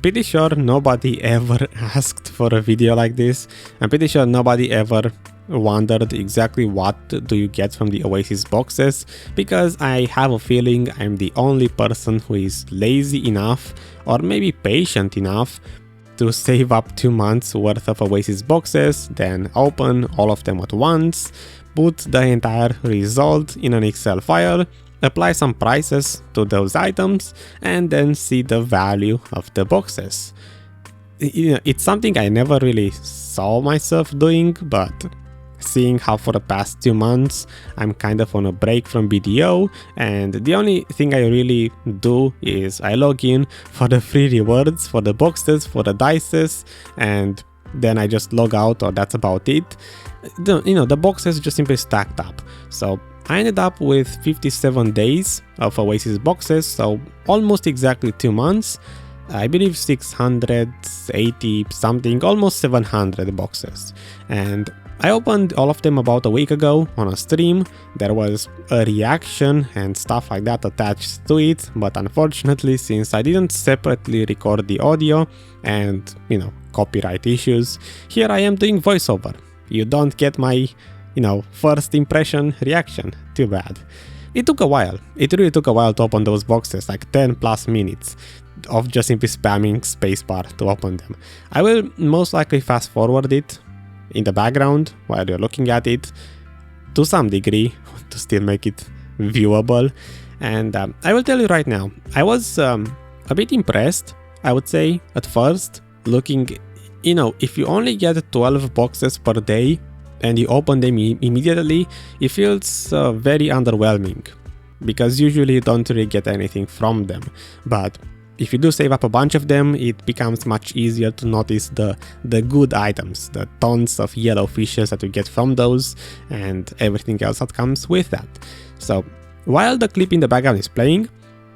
pretty sure nobody ever asked for a video like this. I'm pretty sure nobody ever wondered exactly what do you get from the Oasis boxes, because I have a feeling I'm the only person who is lazy enough or maybe patient enough to save up 2 months worth of Oasis boxes, then open all of them at once, put the entire result in an Excel file, apply some prices to those items, and then see the value of the boxes. It's something I never really saw myself doing, but seeing how for the past 2 months I'm kind of on a break from BDO, and the only thing I really do is I log in for the free rewards, for the boxes, for the dices, and then I just log out, or that's about it. The boxes just simply stacked up. So I ended up with 57 days of Oasis boxes, so almost exactly 2 months. I believe 680 something, almost 700 boxes. And I opened all of them about a week ago on a stream. There was a reaction and stuff like that attached to it, but unfortunately, since I didn't separately record the audio and, copyright issues, here I am doing voiceover. You don't get my, first impression reaction. Too bad. It took a while. It really took a while to open those boxes, like 10 plus minutes of just simply spamming spacebar to open them. I will most likely fast forward it in the background while you're looking at it to some degree to still make it viewable. And I will tell you right now, I was a bit impressed, I would say, at first, looking, if you only get 12 boxes per day and you open them immediately, it feels very underwhelming, because usually you don't really get anything from them. But if you do save up a bunch of them, it becomes much easier to notice the good items, the tons of yellow fishes that you get from those, and everything else that comes with that. So while the clip in the background is playing,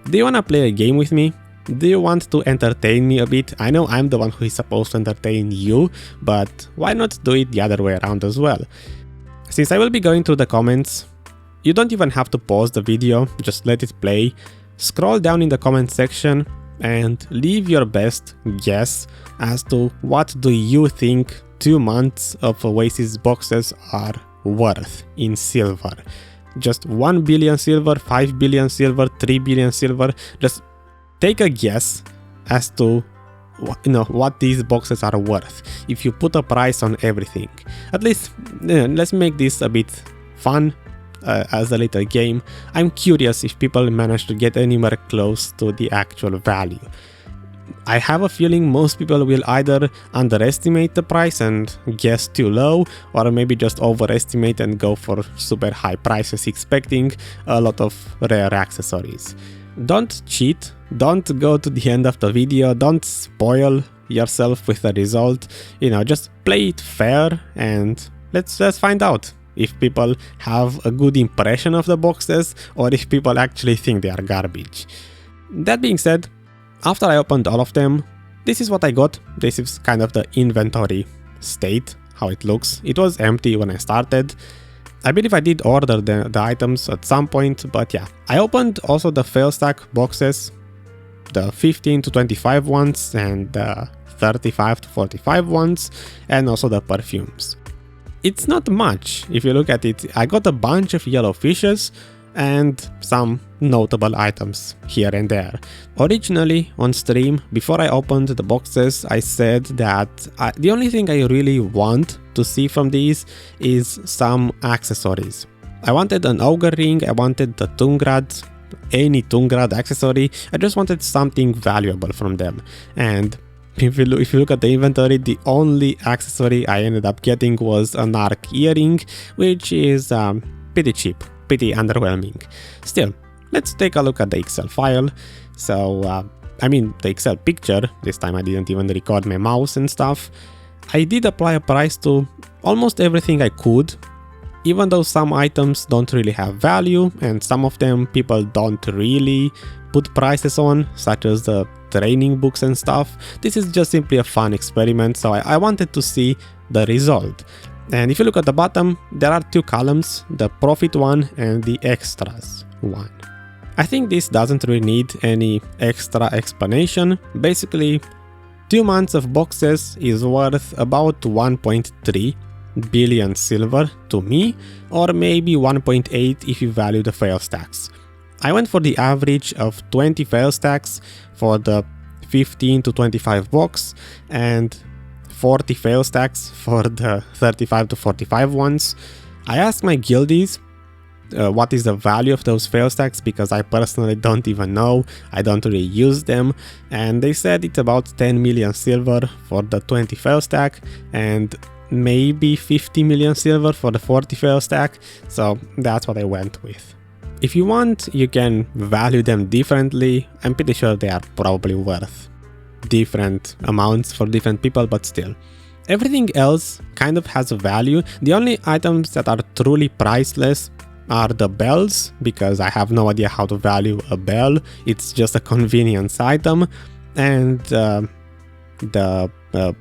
do you want to play a game with me? Do you want to entertain me a bit? I know I'm the one who is supposed to entertain you, but why not do it the other way around as well? Since I will be going through the comments, you don't even have to pause the video, just let it play. Scroll down in the comment section and leave your best guess as to what do you think 2 months of Oasis boxes are worth in silver. Just 1 billion silver, 5 billion silver, 3 billion silver. Just take a guess as to what these boxes are worth if you put a price on everything. At least let's make this a bit fun. As a little game. I'm curious if people manage to get anywhere close to the actual value. I have a feeling most people will either underestimate the price and guess too low, or maybe just overestimate and go for super high prices expecting a lot of rare accessories. Don't cheat, don't go to the end of the video, don't spoil yourself with the result, just play it fair, and let's find out if people have a good impression of the boxes or if people actually think they are garbage. That being said, after I opened all of them, this is what I got. This is kind of the inventory state, how it looks. It was empty when I started. I believe I did order the items at some point, but yeah. I opened also the fail stack boxes, the 15 to 25 ones and the 35 to 45 ones, and also the perfumes. It's not much if you look at it. I got a bunch of yellow fishes and some notable items here and there. Originally on stream, before I opened the boxes, I said that the only thing I really want to see from these is some accessories. I wanted an ogre ring, I wanted the Tungrad, any Tungrad accessory. I just wanted something valuable from them. And if you look at the inventory, the only accessory I ended up getting was an arc earring, which is pretty cheap, pretty underwhelming. Still, let's take a look at the Excel file. So, the Excel picture. This time I didn't even record my mouse and stuff. I did apply a price to almost everything I could, even though some items don't really have value and some of them people don't really put prices on, such as the training books and stuff. This is just simply a fun experiment, so I wanted to see the result. And if you look at the bottom, there are 2 columns, the profit one and the extras one. I think this doesn't really need any extra explanation. Basically, 2 months of boxes is worth about 1.3 billion silver to me, or maybe 1.8 if you value the fail stacks. I went for the average of 20 fail stacks for the 15 to 25 box and 40 fail stacks for the 35 to 45 ones. I asked my guildies what is the value of those fail stacks, because I personally don't even know, I don't really use them, and they said it's about 10 million silver for the 20 fail stack and maybe 50 million silver for the 40 fail stack, so that's what I went with. If you want, you can value them differently. I'm pretty sure they are probably worth different amounts for different people, but still. Everything else kind of has a value. The only items that are truly priceless are the bells, because I have no idea how to value a bell. It's just a convenience item, and the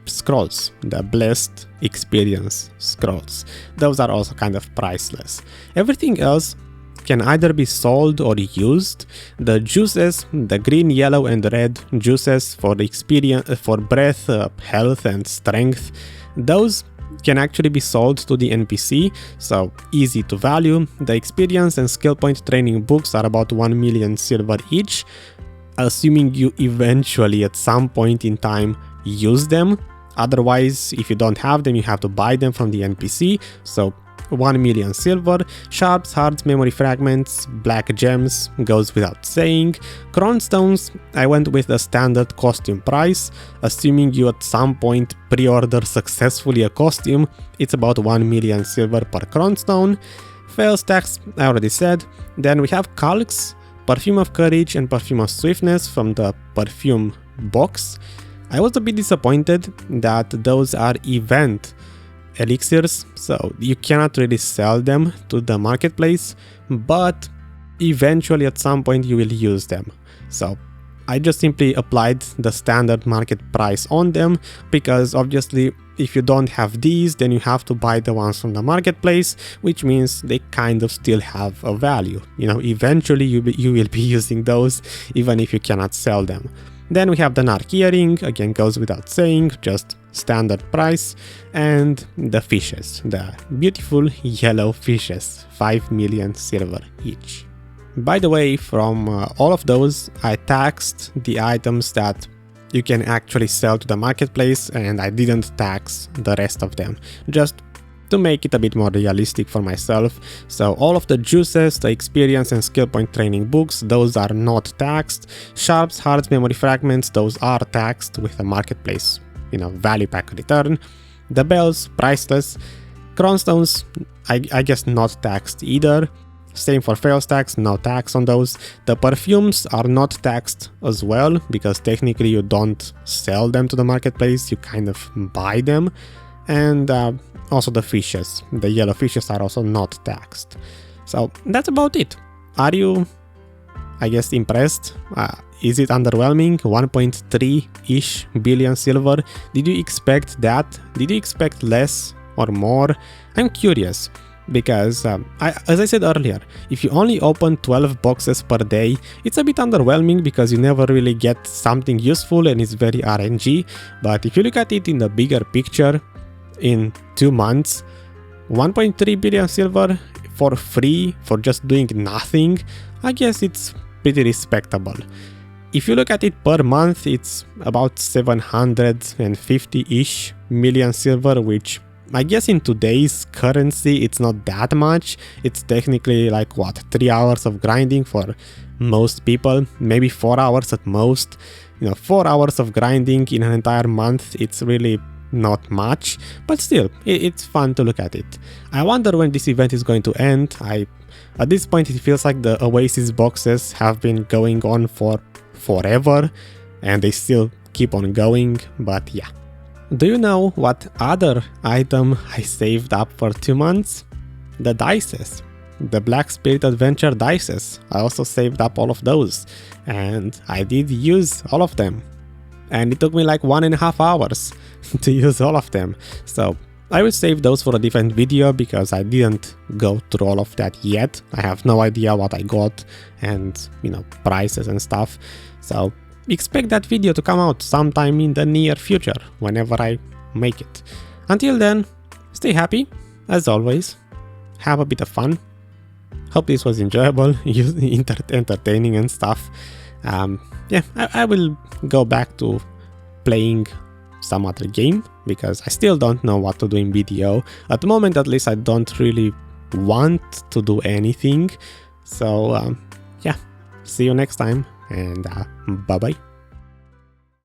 scrolls, the blessed experience scrolls. Those are also kind of priceless. Everything else can either be sold or used. The juices, the green, yellow and red juices for the experience, for breath, health and strength, those can actually be sold to the NPC, so easy to value. The experience and skill point training books are about 1 million silver each, assuming you eventually at some point in time use them. Otherwise, if you don't have them, you have to buy them from the NPC, so 1 million silver. Sharps, hearts, memory fragments, black gems, goes without saying. Crown stones, I went with the standard costume price. Assuming you at some point pre-order successfully a costume, it's about 1 million silver per crown stone. Fail stacks, I already said. Then we have calcs, perfume of courage and perfume of swiftness from the perfume box. I was a bit disappointed that those are event elixirs, so you cannot really sell them to the marketplace, but eventually at some point you will use them. So I just simply applied the standard market price on them, because obviously if you don't have these, then you have to buy the ones from the marketplace, which means they kind of still have a value. You know, eventually you will be using those even if you cannot sell them. Then we have the Narc earring, again goes without saying, just standard price, and the fishes, the beautiful yellow fishes, 5 million silver each. By the way, from all of those, I taxed the items that you can actually sell to the marketplace, and I didn't tax the rest of them, just to make it a bit more realistic for myself. So all of the juices, the experience and skill point training books, those are not taxed. Sharps, hearts, memory fragments, those are taxed with a marketplace, you know, value pack return. The bells, priceless. Crown stones, I guess not taxed either. Same for fail stacks, no tax on those. The perfumes are not taxed as well, because technically you don't sell them to the marketplace, you kind of buy them. And also the fishes, the yellow fishes are also not taxed. So that's about it. Are you, I guess, impressed? Is it underwhelming? 1.3-ish billion silver? Did you expect that? Did you expect less or more? I'm curious, because as I said earlier, if you only open 12 boxes per day, it's a bit underwhelming because you never really get something useful and it's very RNG. But if you look at it in the bigger picture, in 2 months, 1.3 billion silver for free for just doing nothing, I guess it's pretty respectable. If you look at it per month, it's about 750-ish million silver, which I guess in today's currency it's not that much. It's technically like, what, 3 hours of grinding for most people, maybe 4 hours at most. You know, 4 hours of grinding in an entire month, it's really not much, but still, it's fun to look at it. I wonder when this event is going to end. At this point it feels like the Oasis boxes have been going on for forever, and they still keep on going, but yeah. Do you know what other item I saved up for 2 months? The dices. The Black Spirit Adventure dices. I also saved up all of those, and I did use all of them. And it took me like 1.5 hours to use all of them. So I will save those for a different video, because I didn't go through all of that yet. I have no idea what I got and, you know, prices and stuff. So expect that video to come out sometime in the near future, whenever I make it. Until then, stay happy, as always, have a bit of fun. Hope this was enjoyable, entertaining and stuff. Yeah, I will go back to playing some other game, because I still don't know what to do in BDO. At the moment, at least, I don't really want to do anything. So, yeah, see you next time, and bye-bye.